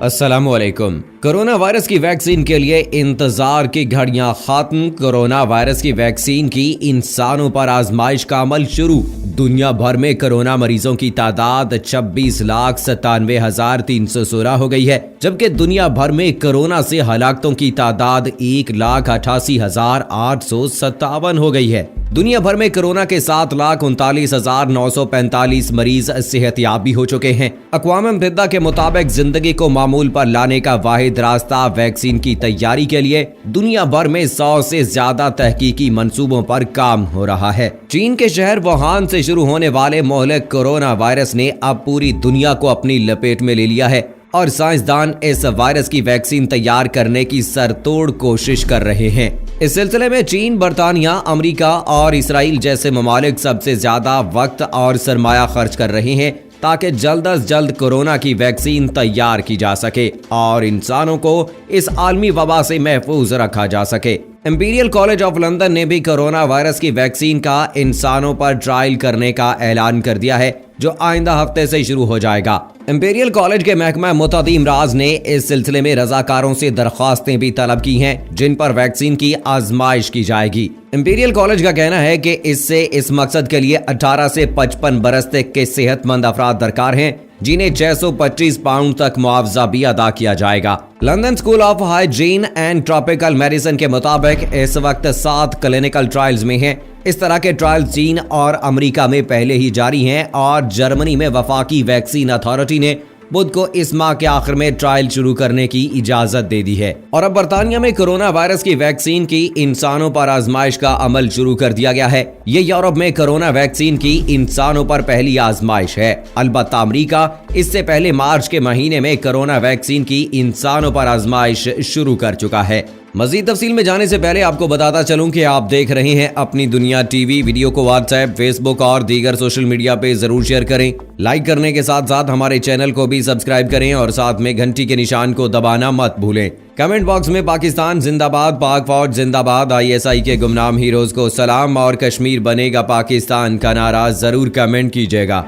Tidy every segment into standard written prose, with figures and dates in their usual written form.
अस्सलाम वालेकुम। Corona virus की वैक्सीन के लिए इंतजार की घड़ियां खत्म। कोरोना वायरस की वैक्सीन की इंसानों पर आजमाइश का अमल शुरू। दुनिया भर में कोरोना मरीजों की तादाद 26,97,316 हो गई है, जबकि दुनिया भर में कोरोना से हलाकतों की तादाद 1,88,857 हो गई है। दुनिया भर में कोरोना के 7,39,945 मरीज सेहतयाब भी हो चुके हैं। अक़वाम मुत्तहिदा के मुताबिक जिंदगी को मामूल पर लाने का वाहिद रास्ता वैक्सीन की तैयारी के लिए दुनिया भर में 100 से ज्यादा तहकीकी मंसूबों पर काम हो रहा है। चीन के शहर वुहान से शुरू होने वाले मोहलिक कोरोना वायरस ने अब पूरी दुनिया को अपनी लपेट में ले लिया है और साइंसदान इस वायरस की वैक्सीन तैयार करने की सरतोड़ कोशिश कर रहे हैं। इस सिलसिले में चीन, बरतानिया, अमेरिका और इसराइल जैसे ममालिक सबसे ज्यादा वक्त और सरमाया खर्च कर रहे हैं ताकि जल्द अज जल्द कोरोना की वैक्सीन तैयार की जा सके और इंसानों को इस आलमी वबा से महफूज रखा जा सके। इंपीरियल कॉलेज ऑफ लंदन ने भी कोरोना वायरस की वैक्सीन का इंसानों पर ट्रायल करने का ऐलान कर दिया है, जो आइंदा हफ्ते से शुरू हो जाएगा। इंपीरियल कॉलेज के महकमा मुतअद्दी इमराज ने इस सिलसिले में रजाकारों से दरख्वास्तें भी तलब की हैं, जिन पर वैक्सीन की आजमाइश की जाएगी। इंपीरियल कॉलेज का कहना है कि इससे इस मकसद के लिए 18 से 55 बरस तक के सेहतमंद अफराद दरकार हैं, जिन्हें 625 पाउंड तक मुआवजा भी अदा किया जाएगा। London school of hygiene and tropical medicine के मुताबिक इस वक्त 7 क्लिनिकल ट्रायल्स में हैं। इस तरह के ट्रायल चीन और अमेरिका में पहले ही जारी हैं और जर्मनी में वफाकी वैक्सीन अथॉरिटी ने बुध को इस माह के आखिर में ट्रायल शुरू करने की इजाजत दे दी है। और अब बरतानिया में कोरोना वायरस की वैक्सीन की इंसानों पर आजमाइश का अमल शुरू कर दिया गया है। ये यूरोप में कोरोना वैक्सीन की इंसानों पर पहली आजमाइश है। अलबत्ता अमेरिका इससे पहले मार्च के महीने में कोरोना वैक्सीन की इंसानों पर आजमाइश शुरू कर चुका है। मजीद तफसील में जाने से पहले आपको बताता चलूं कि आप देख रहे हैं अपनी दुनिया टीवी। वीडियो को व्हाट्सएप, फेसबुक और दीगर सोशल मीडिया पे जरूर शेयर करें। लाइक करने के साथ साथ हमारे चैनल को भी सब्सक्राइब करें और साथ में घंटी के निशान को दबाना मत भूलें। कमेंट बॉक्स में पाकिस्तान जिंदाबाद, पाक फौज जिंदाबाद, ISI के गुमनाम हीरोज को सलाम और कश्मीर बनेगा पाकिस्तान का नारा जरूर कमेंट कीजिएगा।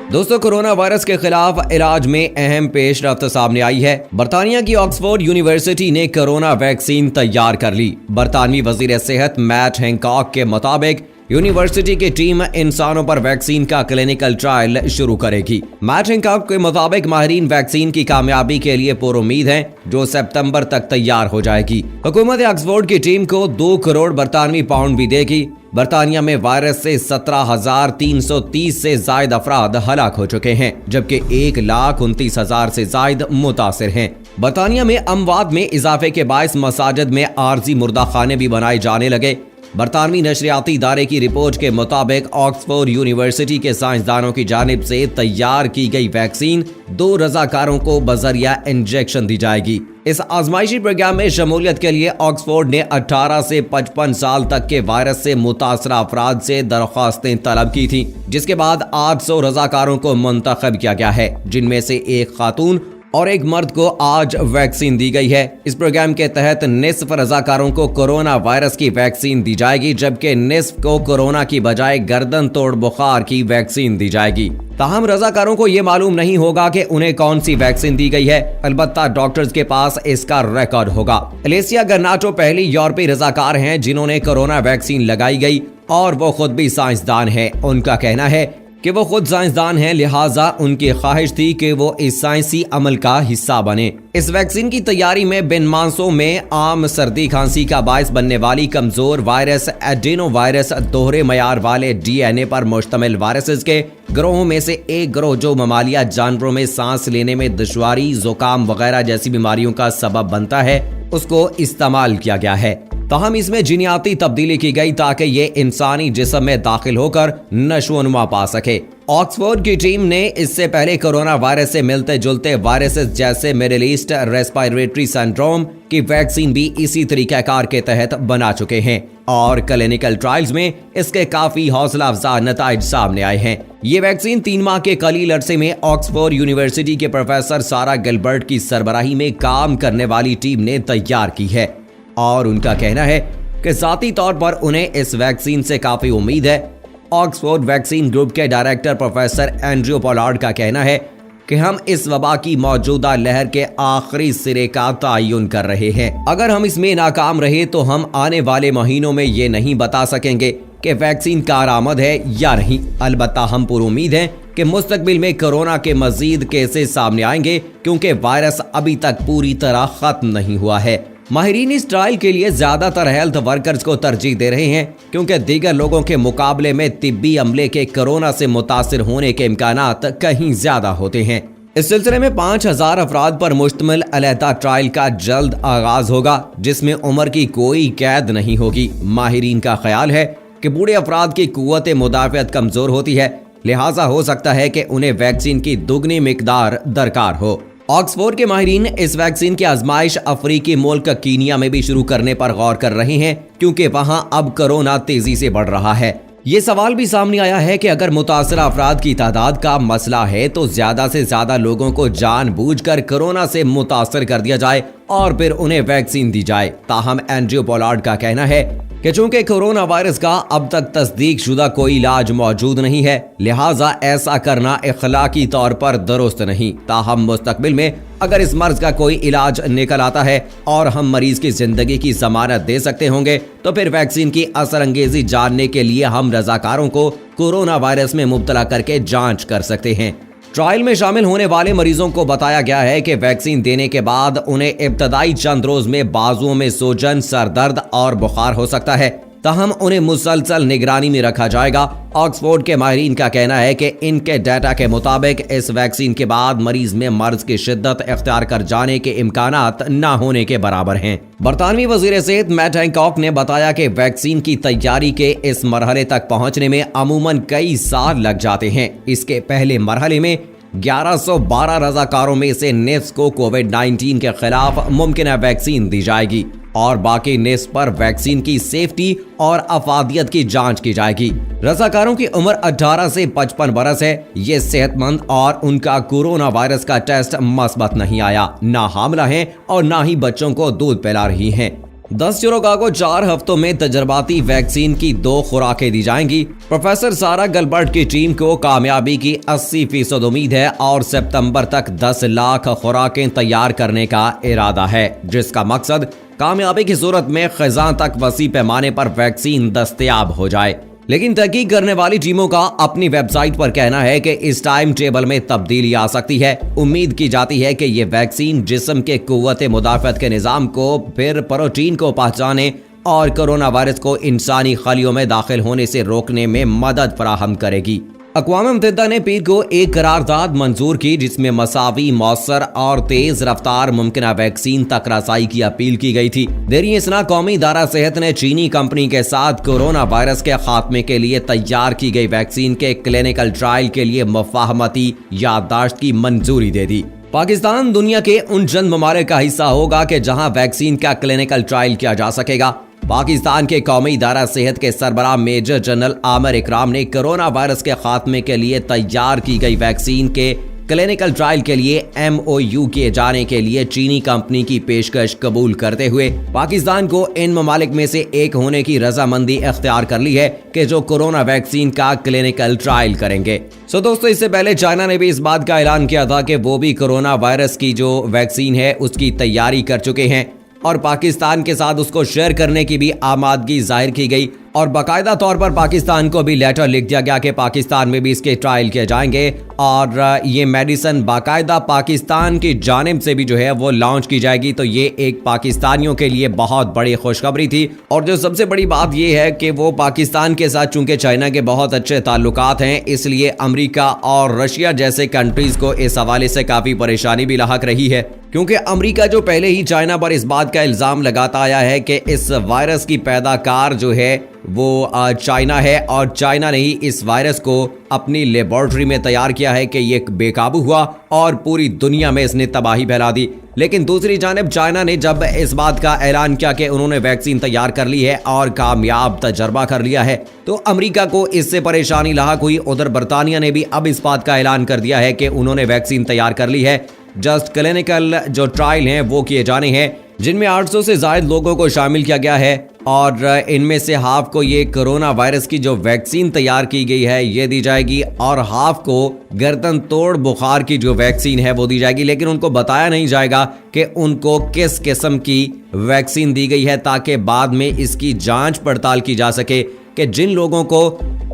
दोस्तों, कोरोना वायरस के खिलाफ इलाज में अहम पेशरफ्त सामने आई है। बरतानिया की ऑक्सफोर्ड यूनिवर्सिटी ने कोरोना वैक्सीन तैयार कर ली। बरतानवी वजीर सेहत मैट हैंकॉक के मुताबिक यूनिवर्सिटी की टीम इंसानों पर वैक्सीन का क्लिनिकल ट्रायल शुरू करेगी। मैट हैंकॉक के मुताबिक माहिरीन वैक्सीन की कामयाबी के लिए पुरुम्मीद हैं, जो सितंबर तक तैयार हो जाएगी। हुकूमत ऑक्सफोर्ड की टीम को 2 करोड़ बरतानवी पाउंड भी देगी। बरतानिया में वायरस से 17,330 से जायद अफराद हलाक हो चुके हैं, जबकि 1,29,000 से जायद मुतासिर हैं। बरतानिया में अमवात में इजाफे के बायस मसाजिद में आर्जी मुर्दा खाने भी बनाए जाने लगे। बरतानवी नशरियाती इदारे की रिपोर्ट के मुताबिक ऑक्सफोर्ड यूनिवर्सिटी के साइंसदानों की जानिब से तैयार की गई वैक्सीन 2 रजाकारों को बजरिया इंजेक्शन दी जाएगी। इस आजमाइशी प्रोग्राम में शमूलियत के लिए ऑक्सफोर्ड ने 18 से 55 साल तक के वायरस से मुतासरा अफराद से दरख्वास्तें तलब की थी, जिसके बाद 800 रजाकारों को मुंतखब किया गया है, जिनमें से एक खातून और एक मर्द को आज वैक्सीन दी गई है। इस प्रोग्राम के तहत निस्फ रजाकारों को कोरोना वायरस की वैक्सीन दी जाएगी, जबकि निस्फ को कोरोना की बजाय गर्दन तोड़ बुखार की वैक्सीन दी जाएगी। ताहम रजाकारों को ये मालूम नहीं होगा कि उन्हें कौन सी वैक्सीन दी गई है। अलबत्ता डॉक्टर्स के पास इसका रिकॉर्ड होगा। एलेसिया गर्नाटो पहली यूरोपीय रजाकार हैं जिन्होंने कोरोना वैक्सीन लगाई गई और वो खुद भी साइंसदान है। उनका कहना है कि वो खुद साइंसदान हैं, लिहाजा उनकी ख्वाहिश थी कि वो इस साइंसी अमल का हिस्सा बने। इस वैक्सीन की तैयारी में बिन मांसों में आम सर्दी खांसी का बायस बनने वाली कमजोर वायरस एडेनो वायरस, दोहरे मयार वाले DNA पर मुश्तमिल वायरसेस के ग्रोहों में से एक ग्रोह जो ममालिया जानवरों में सांस लेने में दुश्वारी, जुकाम वगैरह जैसी बीमारियों का सबब बनता है, उसको इस्तेमाल किया गया है। ताहम इसमें जीनियाती तब्दीली की गई ताकि ये इंसानी जिस्म में दाखिल होकर नशोनुमा पा सके। ऑक्सफोर्ड की टीम ने इससे पहले कोरोना वायरस से मिलते जुलते वायरसेस जैसे मिडिल ईस्ट रेस्पिरेटरी सिंड्रोम की वैक्सीन भी इसी तरीकाकार के तहत बना चुके हैं और क्लिनिकल ट्रायल्स में इसके काफी हौसला अफजा नताइज सामने आए हैं। ये वैक्सीन 3 माह के कलील अरसे में ऑक्सफोर्ड यूनिवर्सिटी के प्रोफेसर सारा गिलबर्ट की सरबराही में काम करने वाली टीम ने तैयार की है और उनका कहना है कि ज़ाती तौर पर उन्हें इस वैक्सीन से काफी उम्मीद है। ऑक्सफोर्ड वैक्सीन ग्रुप के डायरेक्टर प्रोफेसर एंड्रयू पोलार्ड का कहना है کہ ہم اس وبا کی موجودہ لہر کے آخری سرے کا تعین کر رہے ہیں۔ اگر ہم اس میں ناکام رہے تو ہم آنے والے مہینوں میں یہ نہیں بتا سکیں گے کہ ویکسین کارآمد ہے یا نہیں۔ البتہ ہم پر امید ہیں کہ مستقبل میں کورونا کے مزید کیسز سامنے آئیں گے، کیونکہ وائرس ابھی تک پوری طرح ختم نہیں ہوا ہے۔ ماہرین اس ٹرائل کے لیے زیادہ تر ہیلتھ ورکرز کو ترجیح دے رہے ہیں، کیونکہ دیگر لوگوں کے مقابلے میں طبی عملے کے کورونا سے متاثر ہونے کے امکانات کہیں زیادہ ہوتے ہیں۔ اس سلسلے میں 5000 افراد پر مشتمل علیحدہ ٹرائل کا جلد آغاز ہوگا، جس میں عمر کی کوئی قید نہیں ہوگی۔ ماہرین کا خیال ہے کہ بوڑھے افراد کی قوت مدافعت کمزور ہوتی ہے، لہٰذا ہو سکتا ہے کہ انہیں ویکسین کی دگنی مقدار درکار ہو۔ آکسفورڈ کے ماہرین اس ویکسین کی آزمائش افریقی ملک کینیا میں بھی شروع کرنے پر غور کر رہے ہیں، کیونکہ وہاں اب کورونا تیزی سے بڑھ رہا ہے۔ یہ سوال بھی سامنے آیا ہے کہ اگر متاثرہ افراد کی تعداد کا مسئلہ ہے تو زیادہ سے زیادہ لوگوں کو جان بوجھ کر کورونا سے متاثر کر دیا جائے اور پھر انہیں ویکسین دی جائے۔ تاہم اینڈریو پولارڈ کا کہنا ہے کہ چونکہ کورونا وائرس کا اب تک تصدیق شدہ کوئی علاج موجود نہیں ہے، لہٰذا ایسا کرنا اخلاقی طور پر درست نہیں۔ تاہم مستقبل میں اگر اس مرض کا کوئی علاج نکل آتا ہے اور ہم مریض کی زندگی کی ضمانت دے سکتے ہوں گے تو پھر ویکسین کی اثر انگیزی جاننے کے لیے ہم رضاکاروں کو کورونا وائرس میں مبتلا کر کے جانچ کر سکتے ہیں۔ ٹرائل میں شامل ہونے والے مریضوں کو بتایا گیا ہے کہ ویکسین دینے کے بعد انہیں ابتدائی چند روز میں بازوؤں میں سوجن، سر درد اور بخار ہو سکتا ہے، تاہم انہیں مسلسل نگرانی میں رکھا جائے گا۔ آکسفورڈ کے ماہرین کا کہنا ہے کہ ان کے ڈیٹا کے مطابق اس ویکسین کے بعد مریض میں مرض کی شدت اختیار کر جانے کے امکانات نہ ہونے کے برابر ہیں۔ برطانوی وزیر صحت میٹ ہینکاک نے بتایا کہ ویکسین کی تیاری کے اس مرحلے تک پہنچنے میں عموماً کئی سال لگ جاتے ہیں۔ اس کے پہلے مرحلے میں 1112 رضاکاروں میں سے نصف کو کووڈ-19 کے خلاف ممکنہ ویکسین دی جائے گی اور باقی نصف پر ویکسین کی سیفٹی اور افادیت کی جانچ کی جائے گی۔ رضاکاروں کی عمر 18 سے 55 برس ہے۔ یہ صحت مند اور ان کا کورونا وائرس کا ٹیسٹ مثبت نہیں آیا، نہ حاملہ ہیں اور نہ ہی بچوں کو دودھ پلا رہی ہیں۔ 10 شرکاء کو 4 ہفتوں میں تجرباتی ویکسین کی 2 خوراکیں دی جائیں گی۔ پروفیسر سارا گلبرٹ کی ٹیم کو کامیابی کی 80% امید ہے اور سپتمبر تک 10 لاکھ خوراکیں تیار کرنے کا ارادہ ہے، جس کا مقصد کامیابی کی صورت میں خزاں تک وسیع پیمانے پر ویکسین دستیاب ہو جائے۔ لیکن تحقیق کرنے والی ٹیموں کا اپنی ویب سائٹ پر کہنا ہے کہ اس ٹائم ٹیبل میں تبدیلی آ سکتی ہے۔ امید کی جاتی ہے کہ یہ ویکسین جسم کے قوت مدافعت کے نظام کو پھر پروٹین کو پہچانے اور کورونا وائرس کو انسانی خلیوں میں داخل ہونے سے روکنے میں مدد فراہم کرے گی۔ اقوام متحدہ نے پیر کو ایک قرارداد منظور کی جس میں مساوی، مؤثر اور تیز رفتار ممکنہ ویکسین تک رسائی کی اپیل کی گئی تھی۔ دیری اثنا قومی ادارہ صحت نے چینی کمپنی کے ساتھ کورونا وائرس کے خاتمے کے لیے تیار کی گئی ویکسین کے کلینیکل ٹرائل کے لیے مفاہمتی یادداشت کی منظوری دے دی۔ پاکستان دنیا کے ان چند ممالک کا حصہ ہوگا کہ جہاں ویکسین کا کلینیکل ٹرائل کیا جا سکے گا۔ پاکستان کے قومی ادارہ صحت کے سربراہ میجر جنرل عامر اکرام نے کورونا وائرس کے خاتمے کے لیے تیار کی گئی ویکسین کے کلینیکل ٹرائل کے لیے MOU کیے جانے کے لیے چینی کمپنی کی پیشکش قبول کرتے ہوئے پاکستان کو ان ممالک میں سے ایک ہونے کی رضامندی اختیار کر لی ہے کہ جو کورونا ویکسین کا کلینیکل ٹرائل کریں گے۔ دوستو، اس سے پہلے چائنا نے بھی اس بات کا اعلان کیا تھا کہ وہ بھی کورونا وائرس کی جو ویکسین ہے اس کی تیاری کر چکے ہیں اور پاکستان کے ساتھ اس کو شیئر کرنے کی بھی آمادگی ظاہر کی گئی اور باقاعدہ طور پر پاکستان کو بھی لیٹر لکھ دیا گیا کہ پاکستان میں بھی اس کے ٹرائل کیے جائیں گے اور یہ میڈیسن باقاعدہ پاکستان کی جانب سے بھی جو ہے وہ لانچ کی جائے گی۔ تو یہ ایک پاکستانیوں کے لیے بہت بڑی خوشخبری تھی اور جو سب سے بڑی بات یہ ہے کہ وہ پاکستان کے ساتھ چونکہ چائنا کے بہت اچھے تعلقات ہیں، اس لیے امریکہ اور رشیا جیسے کنٹریز کو اس حوالے سے کافی پریشانی بھی لاحق رہی ہے، کیونکہ امریکہ جو پہلے ہی چائنا پر اس بات کا الزام لگاتا آیا ہے کہ اس وائرس کی پیدا کار جو ہے وہ چائنا ہے اور چائنا نے ہی اس وائرس کو اپنی لیبارٹری میں تیار کیا ہے کہ یہ بے قابو ہوا اور پوری دنیا میں اس نے تباہی پھیلا دی۔ لیکن دوسری جانب چائنا نے جب اس بات کا اعلان کیا کہ انہوں نے ویکسین تیار کر لی ہے اور کامیاب تجربہ کر لیا ہے تو امریکہ کو اس سے پریشانی لاحق ہوئی۔ ادھر برطانیہ نے بھی اب اس بات کا اعلان کر دیا ہے کہ انہوں نے ویکسین تیار کر لی ہے، جسٹ کلینیکل جو ٹرائل ہیں وہ کیے جانے ہیں۔ जिनमें 800 से ज्यादा लोगों को शामिल किया गया है और इनमें से हाफ को ये कोरोना वायरस की जो वैक्सीन तैयार की गई है ये दी जाएगी और हाफ को गर्दन तोड़ बुखार की जो वैक्सीन है वो दी जाएगी। लेकिन उनको बताया नहीं जाएगा कि उनको किस किस्म की वैक्सीन दी गई है, ताकि बाद में इसकी जांच पड़ताल की जा सके कि जिन लोगों को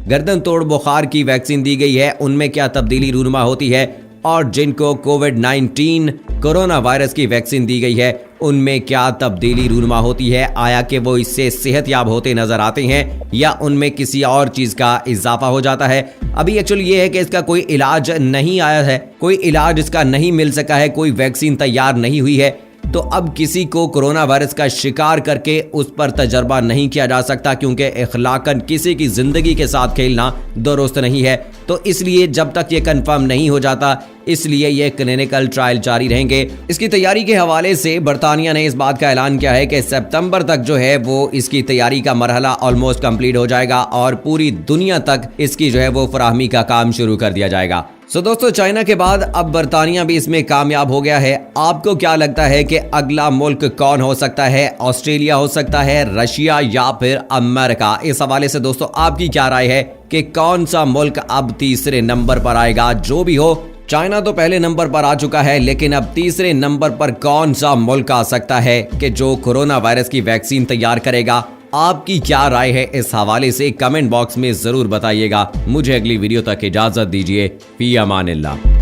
गर्दन तोड़ बुखार की वैक्सीन दी गई है उनमें क्या तब्दीली रूनुमा होती है और जिनको कोविड-19 कोरोना वायरस की वैक्सीन दी गई है उनमें क्या तब्दीली रूनुमा होती है। आया कि वो इससे सेहतयाब होते नजर आते हैं या उनमें किसी और चीज का इजाफा हो जाता है। अभी एक्चुअली ये है कि इसका कोई इलाज नहीं आया है, कोई इलाज इसका नहीं मिल सका है, कोई वैक्सीन तैयार नहीं हुई है, तो अब किसी को कोरोना वायरस का शिकार करके उस पर तजर्बा नहीं किया जा सकता, क्योंकि इखलाकन किसी की जिंदगी के साथ खेलना दुरुस्त नहीं है। तो इसलिए जब तक ये कंफर्म नहीं हो जाता, इसलिए ये क्लिनिकल ट्रायल जारी रहेंगे। इसकी तैयारी के हवाले से बरतानिया ने इस बात का ऐलान किया है कि सितंबर तक जो है वो इसकी तैयारी का मरहला ऑलमोस्ट कंप्लीट हो जाएगा और पूरी दुनिया तक इसकी जो है वो फराहमी का काम शुरू कर दिया जाएगा। दोस्तों, चाइना के बाद अब बरतानिया भी इसमें कामयाब हो गया है। आपको क्या लगता है कि अगला मुल्क कौन हो सकता है? ऑस्ट्रेलिया हो सकता है, रशिया या फिर अमेरिका? इस हवाले से दोस्तों आपकी क्या राय है कि कौन सा मुल्क अब तीसरे नंबर पर आएगा? जो भी हो, चाइना तो पहले नंबर पर आ चुका है, लेकिन अब तीसरे नंबर पर कौन सा मुल्क आ सकता है कि जो कोरोना वायरस की वैक्सीन तैयार करेगा? आपकी क्या राय है इस हवाले से कमेंट बॉक्स में जरूर बताइएगा। मुझे अगली वीडियो तक इजाजत दीजिए। फी अमानिल्लाह।